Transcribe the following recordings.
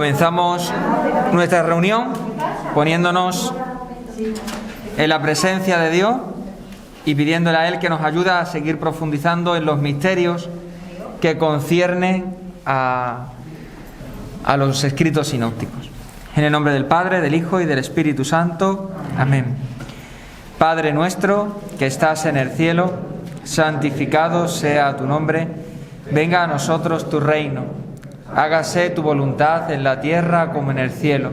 Comenzamos nuestra reunión poniéndonos en la presencia de Dios y pidiéndole a Él que nos ayude a seguir profundizando en los misterios que conciernen a los escritos sinópticos. En el nombre del Padre, del Hijo y del Espíritu Santo. Amén. Padre nuestro que estás en el cielo, santificado sea tu nombre. Venga a nosotros tu reino. Hágase tu voluntad en la tierra como en el cielo.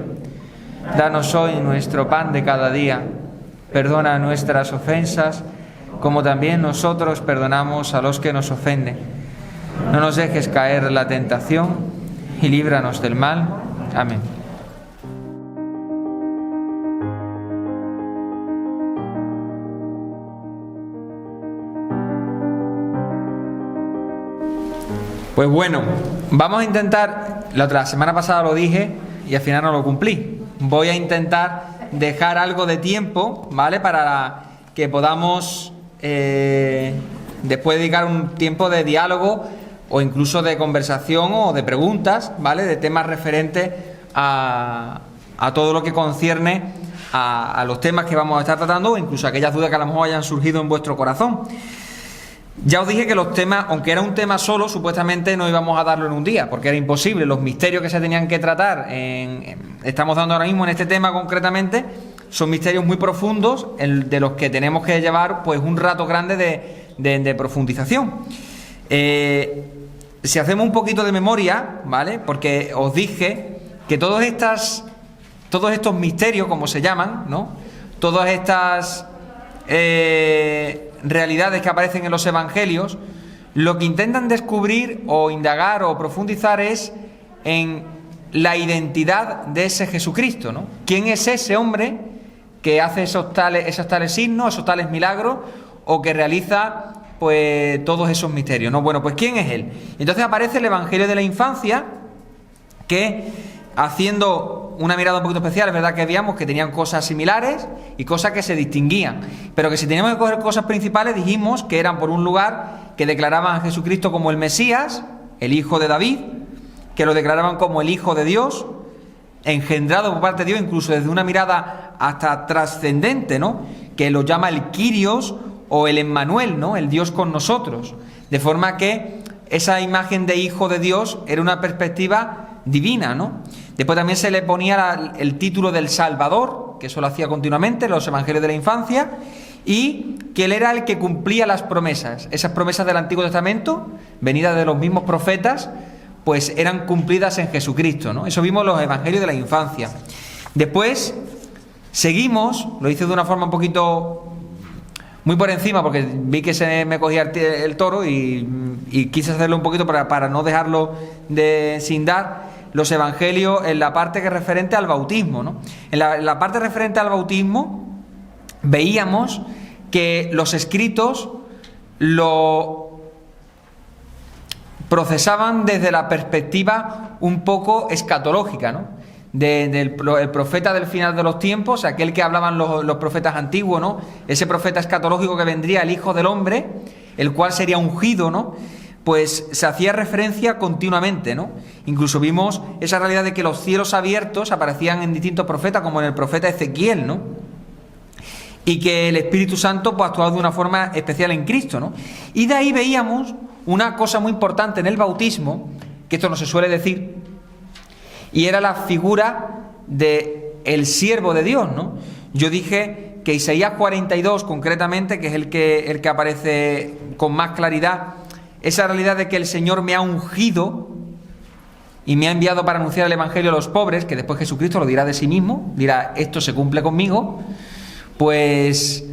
Danos hoy nuestro pan de cada día. Perdona nuestras ofensas, como también nosotros perdonamos a los que nos ofenden. No nos dejes caer en la tentación y líbranos del mal. Amén. Pues bueno, vamos a intentar, la semana pasada lo dije y al final no lo cumplí. Voy a intentar dejar algo de tiempo, ¿vale? Para que podamos después dedicar un tiempo de diálogo o incluso de conversación o de preguntas, ¿vale? De temas referentes a todo lo que concierne a los temas que vamos a estar tratando o incluso aquellas dudas que a lo mejor hayan surgido en vuestro corazón. Ya os dije que los temas, aunque era un tema solo, supuestamente no íbamos a darlo en un día, porque era imposible. Los misterios que se tenían que tratar, estamos dando ahora mismo en este tema concretamente, son misterios muy profundos, de los que tenemos que llevar pues un rato grande de profundización. Si hacemos un poquito de memoria, ¿vale? Porque os dije que todos estos misterios, como se llaman, ¿no? Todas estas realidades que aparecen en los evangelios, lo que intentan descubrir o indagar o profundizar es en la identidad de ese Jesucristo, ¿no? ¿Quién es ese hombre que hace esos tales signos, esos tales milagros o que realiza pues todos esos misterios, ¿no? Bueno, pues ¿quién es él? Entonces aparece el Evangelio de la Infancia, que haciendo una mirada un poquito especial, es verdad que veíamos que tenían cosas similares y cosas que se distinguían, pero que si teníamos que coger cosas principales, dijimos que eran por un lugar que declaraban a Jesucristo como el Mesías, el hijo de David, que lo declaraban como el Hijo de Dios, engendrado por parte de Dios, incluso desde una mirada hasta trascendente, ¿no? Que lo llama el Kyrios o el Emmanuel, ¿no? El Dios con nosotros, de forma que esa imagen de Hijo de Dios era una perspectiva divina, ¿no? Después también se le ponía el título del Salvador, que eso lo hacía continuamente en los Evangelios de la Infancia, y que él era el que cumplía las promesas. Esas promesas del Antiguo Testamento, venidas de los mismos profetas, pues eran cumplidas en Jesucristo, ¿no? Eso vimos en los Evangelios de la Infancia. Después seguimos, lo hice de una forma un poquito muy por encima, porque vi que se me cogía el toro y quise hacerlo un poquito para no dejarlo sin dar los evangelios en la parte que es referente al bautismo, ¿no? En la parte referente al bautismo veíamos que los escritos lo procesaban desde la perspectiva un poco escatológica, ¿no? El profeta del final de los tiempos, aquel que hablaban los profetas antiguos, ¿no? Ese profeta escatológico que vendría, el Hijo del Hombre, el cual sería ungido, ¿no? Pues se hacía referencia continuamente, ¿no? Incluso vimos esa realidad de que los cielos abiertos aparecían en distintos profetas, como en el profeta Ezequiel, ¿no? Y que el Espíritu Santo pues actuaba de una forma especial en Cristo, ¿no? Y de ahí veíamos una cosa muy importante en el bautismo, que esto no se suele decir, y era la figura de el siervo de Dios, ¿no? Yo dije que Isaías 42 concretamente, que es el que aparece con más claridad, esa realidad de que el Señor me ha ungido y me ha enviado para anunciar el Evangelio a los pobres, que después Jesucristo lo dirá de sí mismo, dirá, esto se cumple conmigo, pues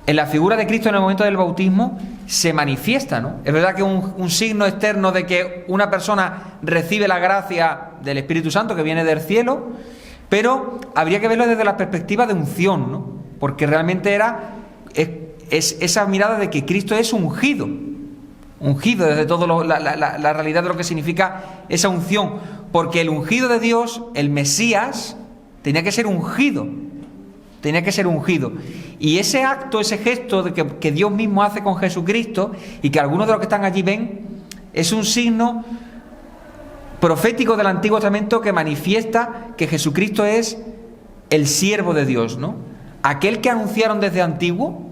en la figura de Cristo en el momento del bautismo se manifiesta, ¿no? Es verdad que un signo externo de que una persona recibe la gracia del Espíritu Santo que viene del cielo, pero habría que verlo desde la perspectiva de unción, ¿no? Porque realmente es esa mirada de que Cristo es ungido desde todo la realidad de lo que significa esa unción, porque el ungido de Dios, el Mesías, tenía que ser ungido, y ese acto, ese gesto de que Dios mismo hace con Jesucristo y que algunos de los que están allí ven, es un signo profético del Antiguo Testamento que manifiesta que Jesucristo es el siervo de Dios, ¿no? Aquel que anunciaron desde antiguo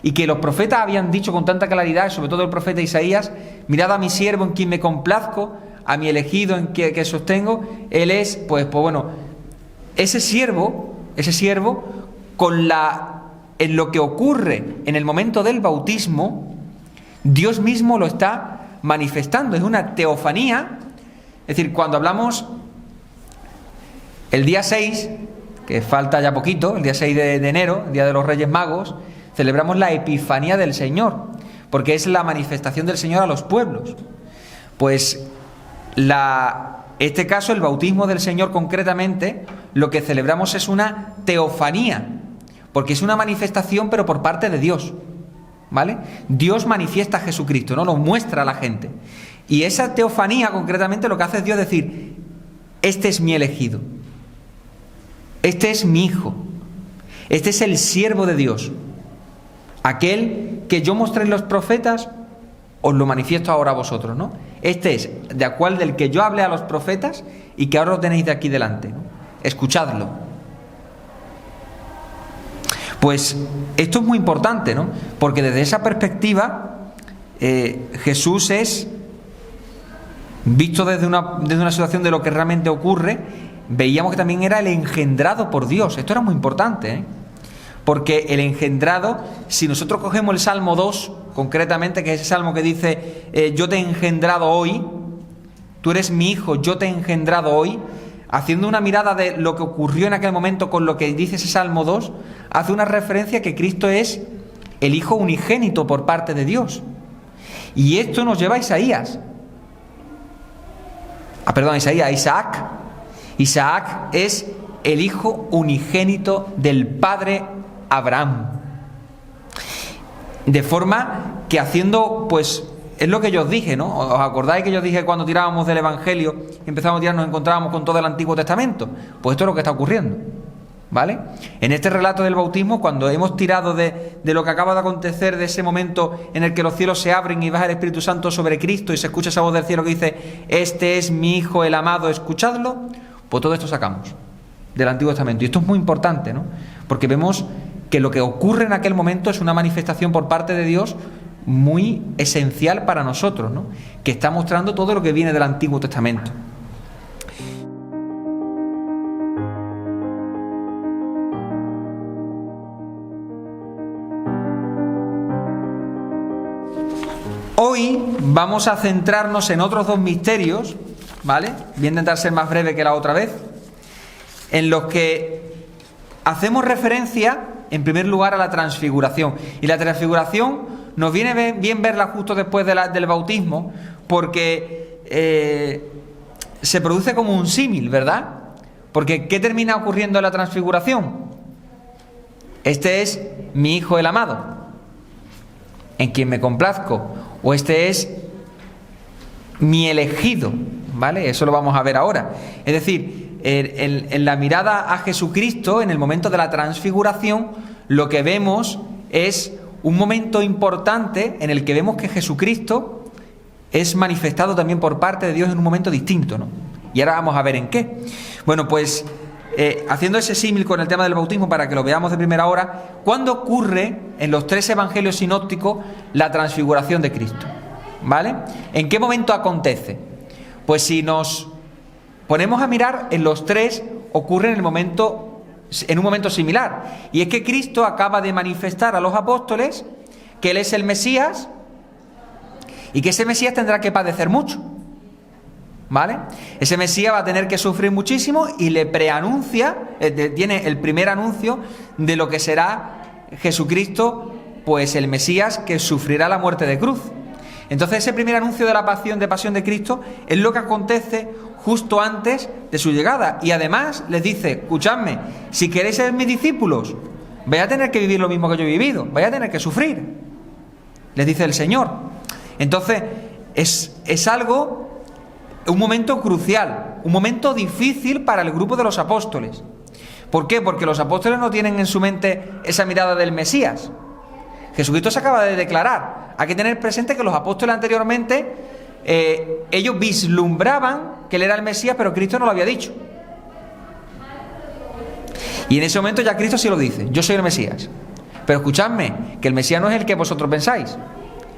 y que los profetas habían dicho con tanta claridad, sobre todo el profeta Isaías: mirad a mi siervo en quien me complazco, a mi elegido en que sostengo. Él es, pues bueno, ese siervo en lo que ocurre en el momento del bautismo, Dios mismo lo está manifestando. Es una teofanía. Es decir, cuando hablamos el día 6, que falta ya poquito, el día 6 de enero, el día de los Reyes Magos, celebramos la Epifanía del Señor, porque es la manifestación del Señor a los pueblos. Pues este caso, el bautismo del Señor concretamente, lo que celebramos es una teofanía, porque es una manifestación pero por parte de Dios, ¿vale? Dios manifiesta a Jesucristo, ¿no? Lo muestra a la gente. Y esa teofanía concretamente lo que hace es Dios decir: este es mi elegido, este es mi hijo, este es el siervo de Dios, aquel que yo mostré en los profetas, os lo manifiesto ahora a vosotros, ¿no? Este es de cual del que yo hablé a los profetas y que ahora lo tenéis de aquí delante, ¿no? Escuchadlo. Pues esto es muy importante, ¿no? Porque desde esa perspectiva Jesús es visto desde una situación de lo que realmente ocurre. Veíamos que también era el engendrado por Dios. Esto era muy importante, ¿eh? Porque el engendrado, si nosotros cogemos el Salmo 2, concretamente, que es ese salmo que dice: yo te he engendrado hoy, tú eres mi hijo, yo te he engendrado hoy, haciendo una mirada de lo que ocurrió en aquel momento con lo que dice ese Salmo 2, hace una referencia que Cristo es el Hijo unigénito por parte de Dios. Y esto nos lleva a Isaías. Isaac. Isaac es el hijo unigénito del padre Abraham. De forma que haciendo, pues, es lo que yo os dije, ¿no? ¿Os acordáis que yo dije cuando tirábamos del Evangelio y empezamos a tirar, nos encontrábamos con todo el Antiguo Testamento? Pues esto es lo que está ocurriendo, ¿vale? En este relato del bautismo, cuando hemos tirado de lo que acaba de acontecer, de ese momento en el que los cielos se abren y baja el Espíritu Santo sobre Cristo y se escucha esa voz del cielo que dice: este es mi Hijo el amado, escuchadlo, pues todo esto sacamos del Antiguo Testamento. Y esto es muy importante, ¿no? Porque vemos que lo que ocurre en aquel momento es una manifestación por parte de Dios muy esencial para nosotros, ¿no? Que está mostrando todo lo que viene del Antiguo Testamento. Hoy vamos a centrarnos en otros dos misterios, ¿vale? Voy a intentar ser más breve que la otra vez, en los que hacemos referencia, en primer lugar, a la transfiguración. Y la transfiguración nos viene bien verla justo después del bautismo, porque se produce como un símil, ¿verdad? Porque ¿qué termina ocurriendo en la transfiguración? Este es mi Hijo el amado, en quien me complazco, o este es mi elegido, ¿vale? Eso lo vamos a ver ahora. Es decir, en la mirada a Jesucristo, en el momento de la transfiguración, lo que vemos es un momento importante en el que vemos que Jesucristo es manifestado también por parte de Dios en un momento distinto, ¿no? Y ahora vamos a ver en qué. Bueno, pues haciendo ese símil con el tema del bautismo para que lo veamos de primera hora, ¿cuándo ocurre en los tres evangelios sinópticos la transfiguración de Cristo? ¿Vale? ¿En qué momento acontece? Pues si nos ponemos a mirar, en los tres ocurre en un momento similar. Y es que Cristo acaba de manifestar a los apóstoles que Él es el Mesías y que ese Mesías tendrá que padecer mucho, ¿vale? Ese Mesías va a tener que sufrir muchísimo y le preanuncia, tiene el primer anuncio de lo que será Jesucristo, pues el Mesías que sufrirá la muerte de cruz. Entonces ese primer anuncio de la pasión de Cristo es lo que acontece justo antes de su llegada. Y además les dice: escuchadme, si queréis ser mis discípulos, vais a tener que vivir lo mismo que yo he vivido, vais a tener que sufrir, les dice el Señor. Entonces es algo, un momento crucial, un momento difícil para el grupo de los apóstoles. ¿Por qué? Porque los apóstoles no tienen en su mente esa mirada del Mesías. Jesucristo se acaba de declarar. Hay que tener presente que los apóstoles anteriormente ellos vislumbraban que él era el Mesías, pero Cristo no lo había dicho. Y en ese momento ya Cristo sí lo dice: yo soy el Mesías. Pero escuchadme, que el Mesías no es el que vosotros pensáis.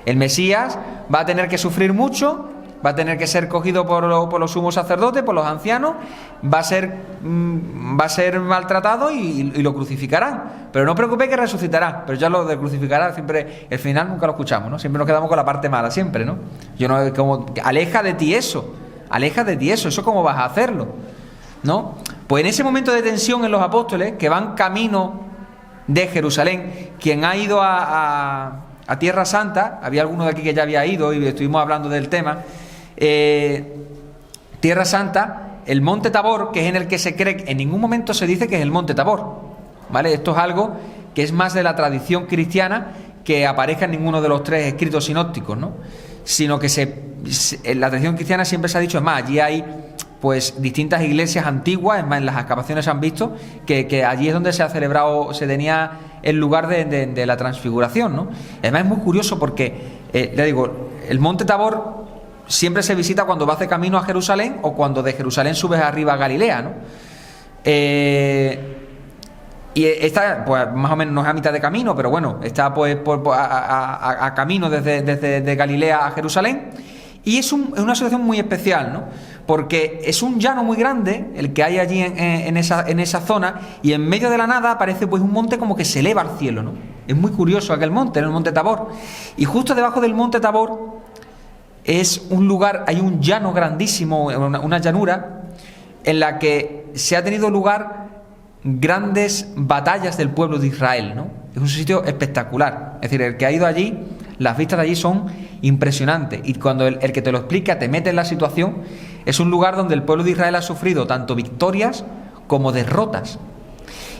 El Mesías va a tener que sufrir mucho, va a tener que ser cogido por los sumos sacerdotes, por los ancianos, va a ser maltratado y lo crucificarán. Pero no os preocupéis, que resucitará. Pero ya lo de crucificará, siempre, el final nunca lo escuchamos, ¿no? Siempre nos quedamos con la parte mala, siempre, ¿no? Yo no, como, aleja de ti eso, eso cómo vas a hacerlo, ¿no? Pues en ese momento de tensión en los apóstoles, que van camino de Jerusalén, quien ha ido a Tierra Santa, había alguno de aquí que ya había ido y estuvimos hablando del tema. Tierra Santa, el monte Tabor, que es en el que se cree, en ningún momento se dice que es el monte Tabor, ¿vale? Esto es algo que es más de la tradición cristiana, que aparezca en ninguno de los tres escritos sinópticos, ¿no? Sino que en la tradición cristiana siempre se ha dicho, es más, allí hay pues distintas iglesias antiguas, es más, en las excavaciones se han visto que allí es donde se ha celebrado, se tenía el lugar de la transfiguración, ¿no? Además es muy curioso porque, ya digo, el monte Tabor siempre se visita cuando vas de camino a Jerusalén o cuando de Jerusalén subes arriba a Galilea, ¿no? Y está, pues más o menos, no es a mitad de camino, pero bueno, está pues a camino desde Galilea a Jerusalén. Y es una situación muy especial, ¿no? Porque es un llano muy grande el que hay allí en esa zona, y en medio de la nada aparece pues un monte como que se eleva al cielo, ¿no? Es muy curioso aquel monte, el monte Tabor. Y justo debajo del monte Tabor es un lugar, hay un llano grandísimo, una llanura, en la que se ha tenido lugar grandes batallas del pueblo de Israel, ¿no? Es un sitio espectacular. Es decir, el que ha ido allí, las vistas de allí son impresionantes. Y cuando el que te lo explica te mete en la situación, es un lugar donde el pueblo de Israel ha sufrido tanto victorias como derrotas.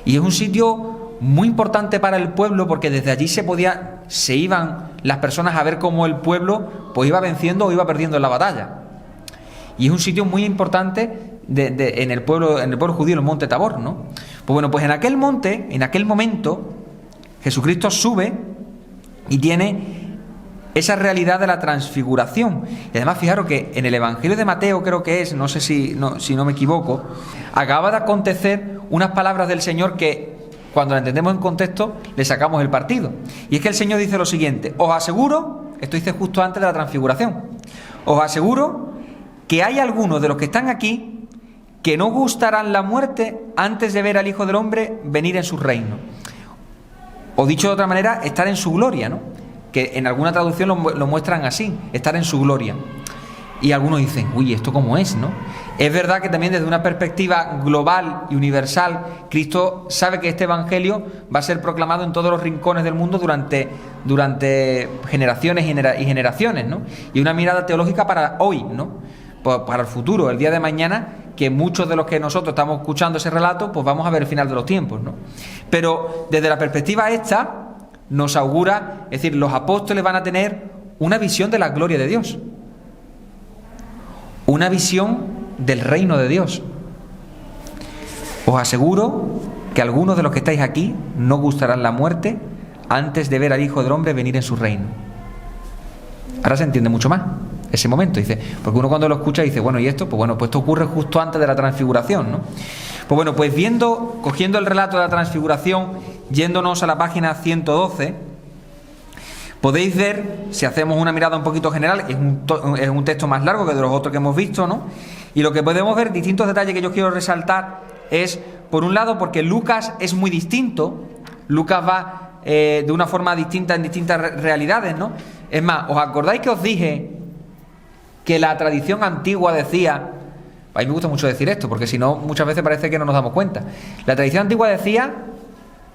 Y es un sitio muy importante para el pueblo, porque desde allí se iban las personas a ver cómo el pueblo pues iba venciendo o iba perdiendo en la batalla. Y es un sitio muy importante en el pueblo judío, el monte Tabor, ¿no? Pues bueno, pues en aquel monte, en aquel momento, Jesucristo sube y tiene esa realidad de la transfiguración. Y además, fijaros que en el Evangelio de Mateo, creo que es, no sé si no me equivoco, acaba de acontecer unas palabras del Señor que, cuando la entendemos en contexto, le sacamos el partido. Y es que el Señor dice lo siguiente: os aseguro, esto dice justo antes de la transfiguración, os aseguro que hay algunos de los que están aquí que no gustarán la muerte antes de ver al Hijo del Hombre venir en su reino. O dicho de otra manera, estar en su gloria, ¿no? Que en alguna traducción lo muestran así, estar en su gloria. Y algunos dicen, uy, ¿esto cómo es, no? Es verdad que también desde una perspectiva global y universal, Cristo sabe que este Evangelio va a ser proclamado en todos los rincones del mundo durante generaciones y generaciones, ¿no? Y una mirada teológica para hoy, ¿no? Para el futuro, el día de mañana, que muchos de los que nosotros estamos escuchando ese relato, pues vamos a ver el final de los tiempos, ¿no? Pero desde la perspectiva esta, nos augura, es decir, los apóstoles van a tener una visión de la gloria de Dios, una visión del reino de Dios. Os aseguro que algunos de los que estáis aquí no gustarán la muerte antes de ver al Hijo del Hombre venir en su reino. Ahora se entiende mucho más ese momento, dice, porque uno cuando lo escucha dice, bueno, ¿y esto? Pues bueno, pues esto ocurre justo antes de la transfiguración, ¿no? Pues bueno, pues cogiendo el relato de la transfiguración, yéndonos a la página 112, podéis ver, si hacemos una mirada un poquito general, es un texto más largo que de los otros que hemos visto, ¿no? Y lo que podemos ver, distintos detalles que yo quiero resaltar, es, por un lado, porque Lucas es muy distinto, Lucas va de una forma distinta en distintas realidades, ¿no? Es más, ¿os acordáis que os dije que la tradición antigua decía, a mí me gusta mucho decir esto, porque si no, muchas veces parece que no nos damos cuenta, la tradición antigua decía,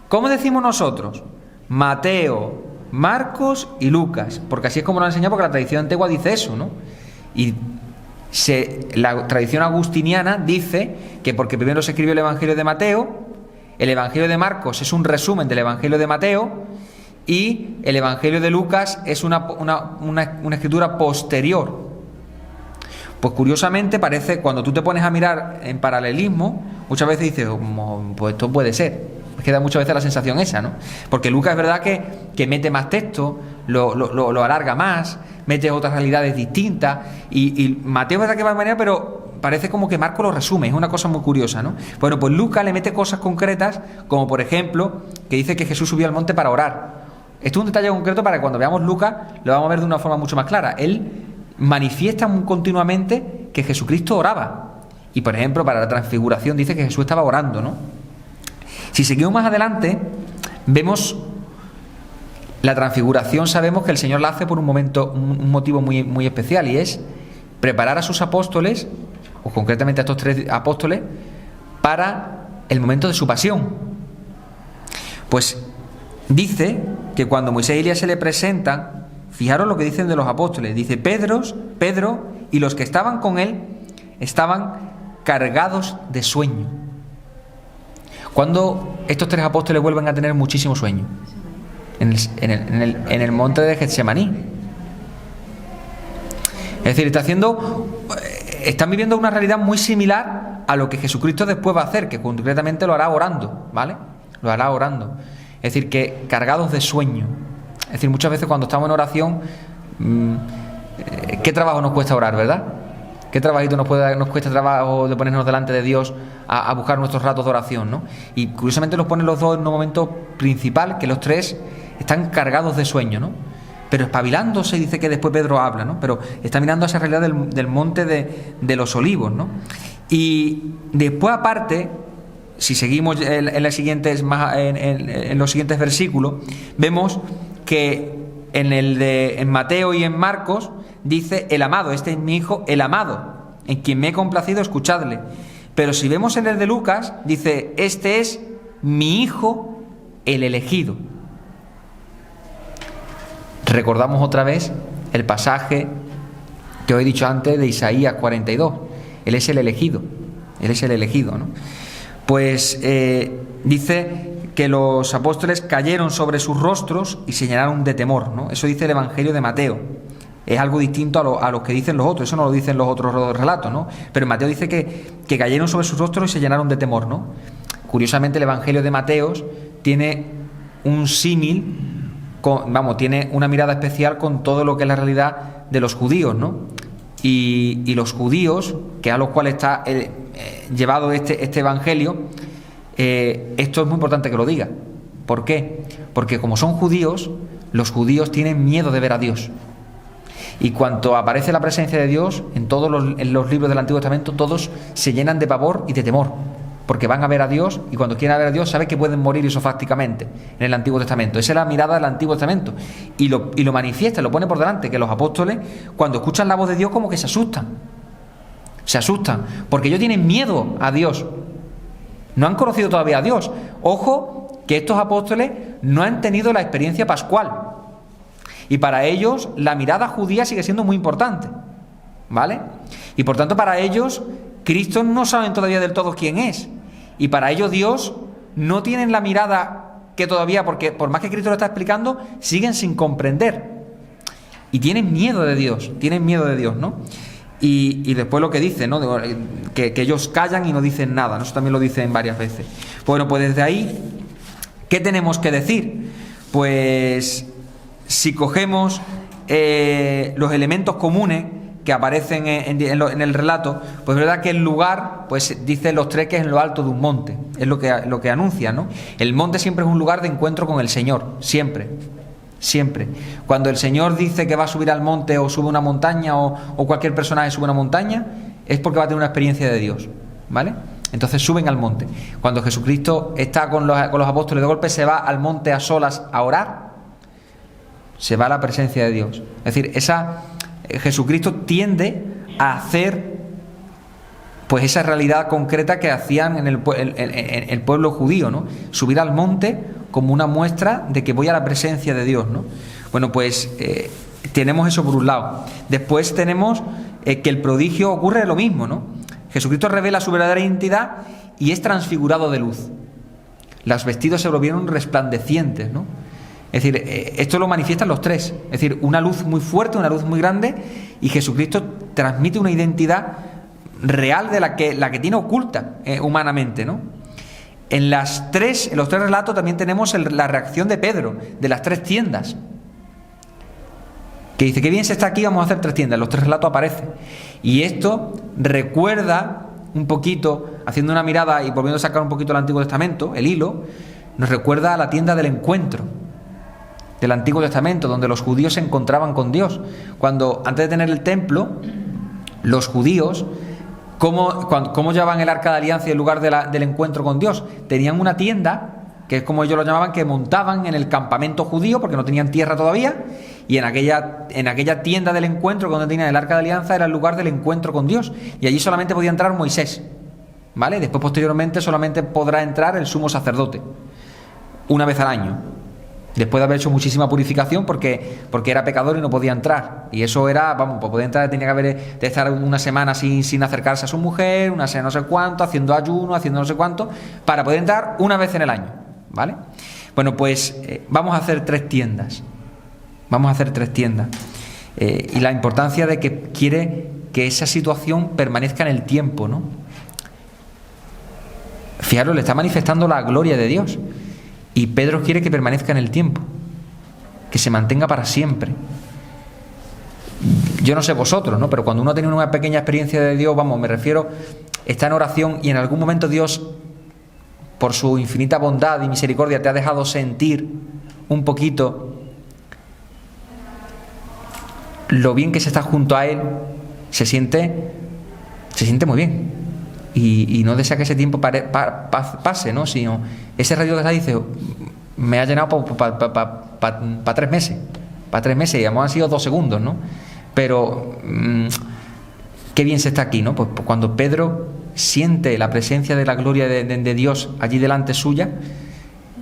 ¿cómo decimos nosotros? Mateo, Marcos y Lucas, porque así es como nos han enseñado, porque la tradición antigua dice eso, ¿no? Y la tradición agustiniana dice que porque primero se escribió el Evangelio de Mateo, el Evangelio de Marcos es un resumen del Evangelio de Mateo, y el Evangelio de Lucas es una escritura posterior. Pues curiosamente parece, cuando tú te pones a mirar en paralelismo, muchas veces dices, pues esto puede ser. Es que da muchas veces la sensación esa, ¿no? Porque Lucas es verdad que mete más texto, lo alarga más, mete otras realidades distintas, y Mateo es verdad que va de manera, pero parece como que Marcos lo resume, es una cosa muy curiosa, ¿no? Bueno, pues Lucas le mete cosas concretas, como por ejemplo, que dice que Jesús subió al monte para orar. Esto es un detalle concreto para que cuando veamos Lucas lo vamos a ver de una forma mucho más clara. Él manifiesta continuamente que Jesucristo oraba. Y por ejemplo, para la transfiguración dice que Jesús estaba orando, ¿no? Si seguimos más adelante, vemos la transfiguración, sabemos que el Señor la hace por un motivo muy, muy especial, y es preparar a sus apóstoles, o concretamente a estos 3 apóstoles, para el momento de su pasión. Pues dice que cuando Moisés y Elías se le presentan, fijaros lo que dicen de los apóstoles, dice Pedro y los que estaban con él estaban cargados de sueño. Cuando estos 3 apóstoles vuelven a tener muchísimo sueño, en el monte de Getsemaní. Es decir, están viviendo una realidad muy similar a lo que Jesucristo después va a hacer, que concretamente lo hará orando, ¿vale? Lo hará orando. Es decir, que cargados de sueño. Es decir, muchas veces cuando estamos en oración, ¿qué trabajo nos cuesta orar, verdad? ¿Qué trabajito nos cuesta trabajo de ponernos delante de Dios a buscar nuestros ratos de oración, ¿no? Y curiosamente los ponen los dos en un momento principal, que los 3 están cargados de sueño, ¿no? Pero espabilándose, dice que después Pedro habla, ¿no? Pero está mirando a esa realidad del monte de los olivos, ¿no? Y después, aparte, si seguimos en los siguientes versículos, vemos que en Mateo y en Marcos dice el amado, este es mi hijo, el amado, en quien me he complacido, escuchadle. Pero si vemos en el de Lucas, dice, este es mi hijo, el elegido. Recordamos otra vez el pasaje que os he dicho antes de Isaías 42. Él es el elegido, ¿no? Pues dice que los apóstoles cayeron sobre sus rostros y se llenaron de temor, ¿no? Eso dice el Evangelio de Mateo. Es algo distinto a lo que dicen los otros, eso no lo dicen los otros relatos, ¿no? Pero Mateo dice que cayeron sobre sus rostros y se llenaron de temor, ¿no? Curiosamente, el Evangelio de Mateo tiene un símil, tiene una mirada especial con todo lo que es la realidad de los judíos, ¿no? Y los judíos, que a los cuales está llevado este Evangelio, esto es muy importante que lo diga. ¿Por qué? Porque como son judíos, los judíos tienen miedo de ver a Dios. Y cuando aparece la presencia de Dios, en todos los libros del Antiguo Testamento, todos se llenan de pavor y de temor, porque van a ver a Dios, y cuando quieren ver a Dios saben que pueden morir isofácticamente en el Antiguo Testamento. Esa es la mirada del Antiguo Testamento, y lo manifiesta, lo pone por delante, que los apóstoles, cuando escuchan la voz de Dios, como que se asustan, porque ellos tienen miedo a Dios, no han conocido todavía a Dios. Ojo, que estos apóstoles no han tenido la experiencia pascual, y para ellos la mirada judía sigue siendo muy importante, ¿vale? Y por tanto, para ellos Cristo no saben todavía del todo quién es, y para ellos Dios no tienen la mirada que todavía, porque por más que Cristo lo está explicando, siguen sin comprender y tienen miedo de Dios, ¿no? Y después lo que dice, ¿no? Que ellos callan y no dicen nada, ¿no? Eso también lo dicen varias veces. Bueno, pues desde ahí, ¿qué tenemos que decir? Pues si cogemos los elementos comunes que aparecen en el relato, pues es verdad que el lugar, pues dice los 3 que es en lo alto de un monte, es lo que anuncia, ¿no? El monte siempre es un lugar de encuentro con el Señor, siempre. Cuando el Señor dice que va a subir al monte o sube una montaña o cualquier personaje sube una montaña, es porque va a tener una experiencia de Dios, ¿vale? Entonces suben al monte. Cuando Jesucristo está con los apóstoles, de golpe se va al monte a solas a orar, se va a la presencia de Dios. Es decir, Jesucristo tiende a hacer pues esa realidad concreta que hacían en el pueblo judío, ¿no? Subir al monte como una muestra de que voy a la presencia de Dios, ¿no? Bueno, pues tenemos eso por un lado. Después tenemos que el prodigio ocurre lo mismo, ¿no? Jesucristo revela su verdadera identidad y es transfigurado de luz. Los vestidos se volvieron resplandecientes, ¿no? Es decir, esto lo manifiestan los 3. Es decir, una luz muy fuerte, una luz muy grande, y Jesucristo transmite una identidad real de la que tiene oculta humanamente, ¿no? En los tres relatos también tenemos la reacción de Pedro, de las 3 tiendas. Que dice, qué bien se está aquí, vamos a hacer 3 tiendas. En los 3 relatos aparece. Y esto recuerda un poquito, haciendo una mirada y volviendo a sacar un poquito el Antiguo Testamento, el hilo, nos recuerda a la tienda del encuentro del Antiguo Testamento, donde los judíos se encontraban con Dios. Cuando, antes de tener el templo, los judíos, ¿cómo llevaban el Arca de Alianza y el lugar del encuentro con Dios? Tenían una tienda, que es como ellos lo llamaban, que montaban en el campamento judío, porque no tenían tierra todavía, y en aquella tienda del encuentro, donde tenían el Arca de Alianza, era el lugar del encuentro con Dios, y allí solamente podía entrar Moisés, ¿vale? Después, posteriormente, solamente podrá entrar el sumo sacerdote, una vez al año, después de haber hecho muchísima purificación, porque era pecador y no podía entrar. Y eso era, para poder entrar tenía que estar una semana sin acercarse a su mujer, una semana no sé cuánto, haciendo ayuno, haciendo no sé cuánto, para poder entrar una vez en el año, ¿vale? Bueno, pues vamos a hacer 3 tiendas. Vamos a hacer 3 tiendas. Y la importancia de que quiere que esa situación permanezca en el tiempo, ¿no? Fijaros, le está manifestando la gloria de Dios. Y Pedro quiere que permanezca en el tiempo, que se mantenga para siempre. Yo no sé vosotros, ¿no? Pero cuando uno tiene una pequeña experiencia de Dios, me refiero, está en oración y en algún momento Dios, por su infinita bondad y misericordia, te ha dejado sentir un poquito lo bien que se está junto a Él, se siente muy bien. Y no desea que ese tiempo pase, ¿no? Sino ese rayo de Dios dice, me ha llenado para 3 meses. Para 3 meses, y además han sido 2 segundos, ¿no? Pero qué bien se está aquí, ¿no? Pues cuando Pedro siente la presencia de la gloria de Dios allí delante suya,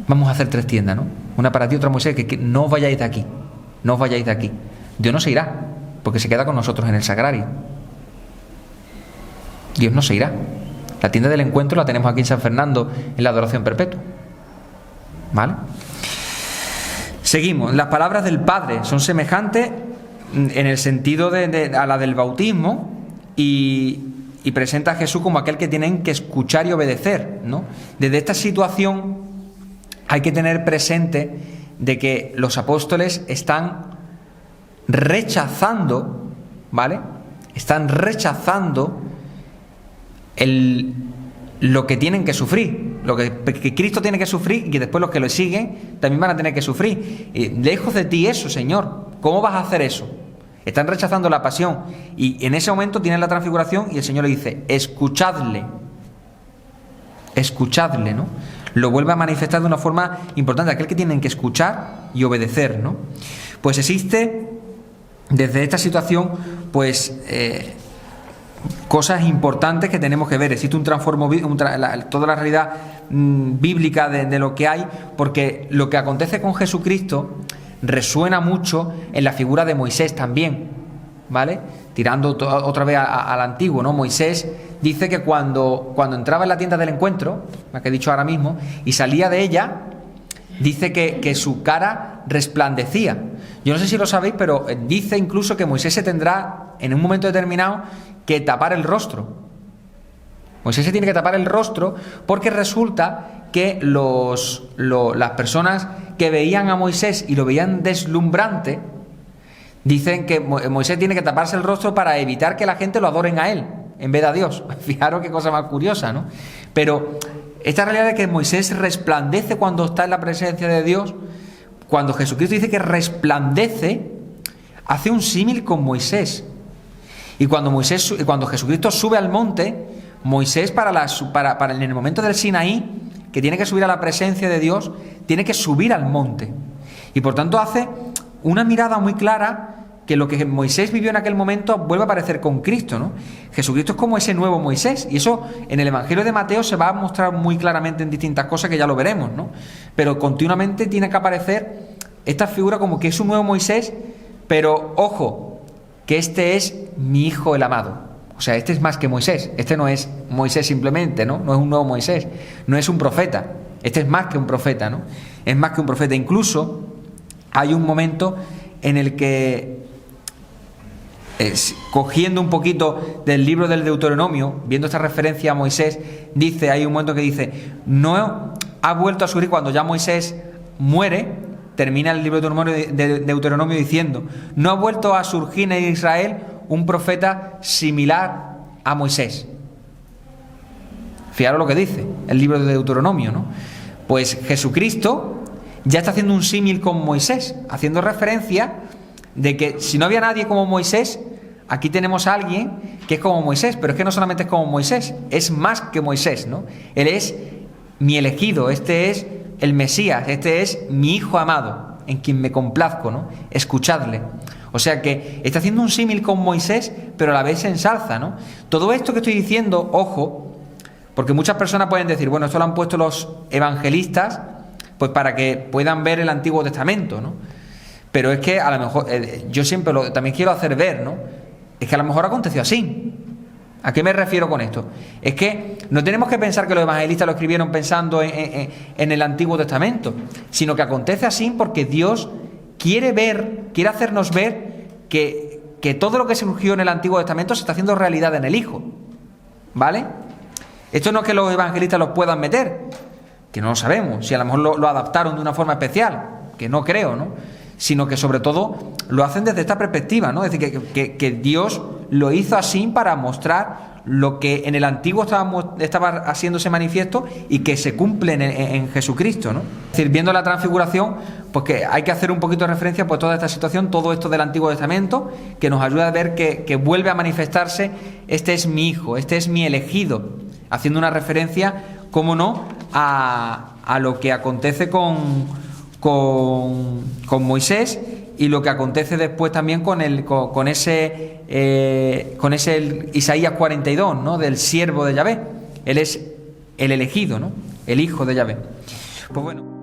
vamos a hacer 3 tiendas, ¿no? Una para ti, otra Moisés, que no os vayáis de aquí. No os vayáis de aquí. Dios no se irá, porque se queda con nosotros en el sagrario. Dios no se irá. La tienda del encuentro la tenemos aquí en San Fernando, en la adoración perpetua, ¿vale? Seguimos. Las palabras del Padre son semejantes en el sentido a la del bautismo y presenta a Jesús como aquel que tienen que escuchar y obedecer, ¿no? Desde esta situación hay que tener presente de que los apóstoles están rechazando, ¿vale? Están rechazando lo que tienen que sufrir, lo que Cristo tiene que sufrir, y que después los que lo siguen también van a tener que sufrir. Lejos de ti eso, Señor, ¿cómo vas a hacer eso? Están rechazando la pasión, y en ese momento tienen la transfiguración y el Señor le dice, escuchadle, ¿no? Lo vuelve a manifestar de una forma importante, aquel que tienen que escuchar y obedecer, ¿no? Pues existe desde esta situación, pues cosas importantes que tenemos que ver. Existe un transformo, toda la realidad bíblica de lo que hay, porque lo que acontece con Jesucristo resuena mucho en la figura de Moisés también, ¿vale? Tirando otra vez al antiguo, ¿no? Moisés dice que cuando entraba en la tienda del encuentro, la que he dicho ahora mismo, y salía de ella, dice que su cara resplandecía. Yo no sé si lo sabéis, pero dice incluso que Moisés se tendrá en un momento determinado que tapar el rostro. Moisés se tiene que tapar el rostro porque resulta que las personas que veían a Moisés y lo veían deslumbrante, dicen que Moisés tiene que taparse el rostro para evitar que la gente lo adoren a él en vez de a Dios. Fijaros qué cosa más curiosa, ¿no? Pero esta realidad de que Moisés resplandece cuando está en la presencia de Dios, cuando Jesucristo dice que resplandece, hace un símil con Moisés. Y cuando Jesucristo sube al monte, Moisés en el momento del Sinaí, que tiene que subir a la presencia de Dios, tiene que subir al monte. Y por tanto hace una mirada muy clara que lo que Moisés vivió en aquel momento vuelve a aparecer con Cristo, ¿no? Jesucristo es como ese nuevo Moisés, y eso en el Evangelio de Mateo se va a mostrar muy claramente en distintas cosas que ya lo veremos, ¿no? Pero continuamente tiene que aparecer esta figura como que es un nuevo Moisés, pero ojo, que este es mi Hijo el amado. O sea, este es más que Moisés. Este no es Moisés simplemente, ¿no? No es un nuevo Moisés. No es un profeta. Este es más que un profeta, ¿no? Es más que un profeta. Incluso hay un momento en el que cogiendo un poquito del libro del Deuteronomio, viendo esta referencia a Moisés, dice, hay un momento que dice, no ha vuelto a surgir cuando ya Moisés muere, termina el libro de Deuteronomio diciendo, no ha vuelto a surgir en Israel un profeta similar a Moisés. Fijaros lo que dice el libro de Deuteronomio, ¿no? Pues Jesucristo ya está haciendo un símil con Moisés, haciendo referencia de que si no había nadie como Moisés, aquí tenemos a alguien que es como Moisés, pero es que no solamente es como Moisés, es más que Moisés, ¿no? Él es mi elegido, este es el Mesías, este es mi Hijo amado, en quien me complazco, ¿no? Escuchadle. O sea que está haciendo un símil con Moisés, pero a la vez se ensalza, ¿no? Todo esto que estoy diciendo, ojo, porque muchas personas pueden decir, bueno, esto lo han puesto los evangelistas, pues para que puedan ver el Antiguo Testamento, ¿no? Pero es que a lo mejor, yo siempre también quiero hacer ver, ¿no? Es que a lo mejor aconteció así. ¿A qué me refiero con esto? Es que no tenemos que pensar que los evangelistas lo escribieron pensando en el Antiguo Testamento, sino que acontece así porque Dios quiere hacernos ver que todo lo que surgió en el Antiguo Testamento se está haciendo realidad en el Hijo. ¿Vale? Esto no es que los evangelistas los puedan meter, que no lo sabemos, si a lo mejor lo adaptaron de una forma especial, que no creo, ¿no? Sino que sobre todo lo hacen desde esta perspectiva, ¿no? Es decir, que Dios lo hizo así para mostrar lo que en el Antiguo estaba haciéndose manifiesto y que se cumple en Jesucristo, ¿no? Es decir, viendo la transfiguración, pues que hay que hacer un poquito de referencia pues toda esta situación, todo esto del Antiguo Testamento, que nos ayuda a ver que vuelve a manifestarse, este es mi Hijo, este es mi elegido, haciendo una referencia, cómo no, a lo que acontece con Moisés y lo que acontece después también con ese Isaías 42, ¿no? Del siervo de Yahvé. Él es el elegido, ¿no? El hijo de Yahvé. Pues bueno.